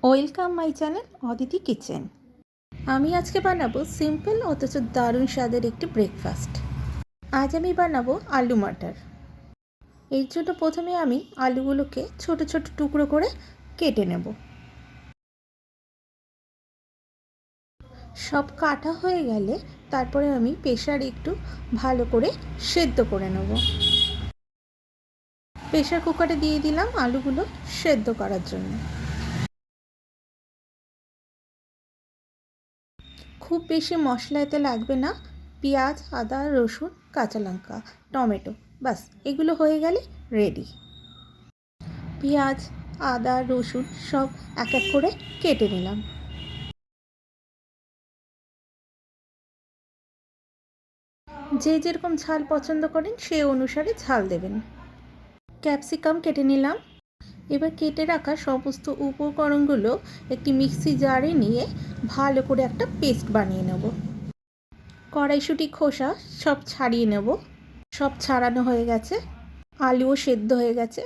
Welcome my channel Aditi kitchen. আমি আজকে বানাবো সিম্পল অথচ দারুণ স্বাদের একটি ব্রেকফাস্ট। আজ আমি বানাবো আলু মাটার। এর জন্য প্রথমে আমি আলুগুলোকে ছোট ছোট টুকরো করে কেটে নেব। সব কাটা হয়ে গেলে তারপরে আমি প্রেসারে একটু ভালো করে সেদ্ধ করে নেব। প্রেসার কুকারে দিয়ে দিলাম আলুগুলো সেদ্ধ করার জন্য। খুব বেশি মশলা এতে লাগবে না। পেঁয়াজ, আদা, রসুন, কাঁচা লঙ্কা, টমেটো, বাস এগুলো হয়ে গেলে রেডি। পেঁয়াজ, আদা, রসুন সব এক এক করে কেটে নিলাম। যে যেরকম ঝাল পছন্দ করেন সেই অনুসারে ঝাল দেবেন। ক্যাপসিকাম কেটে নিলাম। এবার কেটে রাখা সমস্ত উপকরণগুলো একটি মিক্সি জারে নিয়ে ভালো করে একটা পেস্ট বানিয়ে নেব। কড়াইশুঁটি খোসা সব ছাড়িয়ে নেব। সব ছাড়ানো হয়ে গেছে। আলুও সেদ্ধ হয়ে গেছে।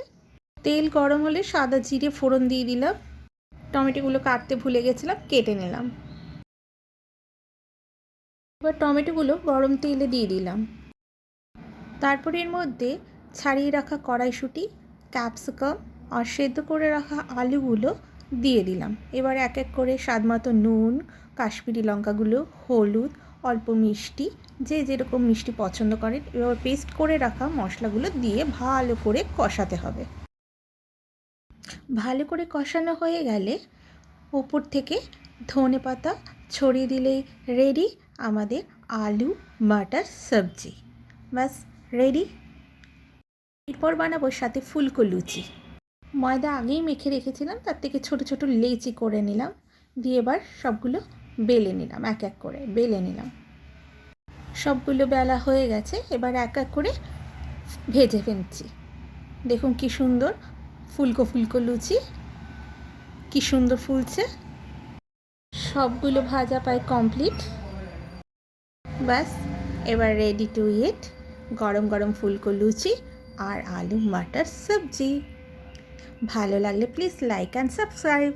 তেল গরম হলে সাদা জিরে ফোড়ন দিয়ে দিলাম। টমেটোগুলো কাটতে ভুলে গেছিলাম, কেটে নিলাম। এবার টমেটোগুলো গরম তেলে দিয়ে দিলাম। তারপরে এর মধ্যে ছাড়িয়ে রাখা কড়াইশুঁটি, ক্যাপসিকাম আর সেদ্ধ করে রাখা আলুগুলো দিয়ে দিলাম। এবার এক এক করে স্বাদ মতো নুন, কাশ্মীরি লঙ্কাগুলো, হলুদ, অল্প মিষ্টি, যে যেরকম মিষ্টি পছন্দ করেন। এবার পেস্ট করে রাখা মশলাগুলো দিয়ে ভালো করে কষাতে হবে। ভালো করে কষানো হয়ে গেলে ওপর থেকে ধনে পাতা ছড়িয়ে দিলেই রেডি আমাদের আলু মাটার সবজি। ব্যাস রেডি। এরপর বানাবো সাথে ফুলকো লুচি। ময়দা আগেই মেখে রেখেছিলাম, তার থেকে ছোট ছোট লেচি করে নিলাম। দিয়ে এবার সবগুলো বেলে নিলাম, এক এক করে বেলে নিলাম। সবগুলো বেলা হয়ে গেছে। এবার এক এক করে ভেজে ফেলছি। দেখুন কি সুন্দর ফুলকো ফুলকো লুচি, কি সুন্দর ফুলছে। সবগুলো ভাজা প্রায় কমপ্লিট। ব্যাস এবার রেডি টু ইট গরম গরম ফুলকো লুচি আর আলু মাটার সবজি। ভালো লাগলে প্লিজ লাইক অ্যান্ড সাবস্ক্রাইব।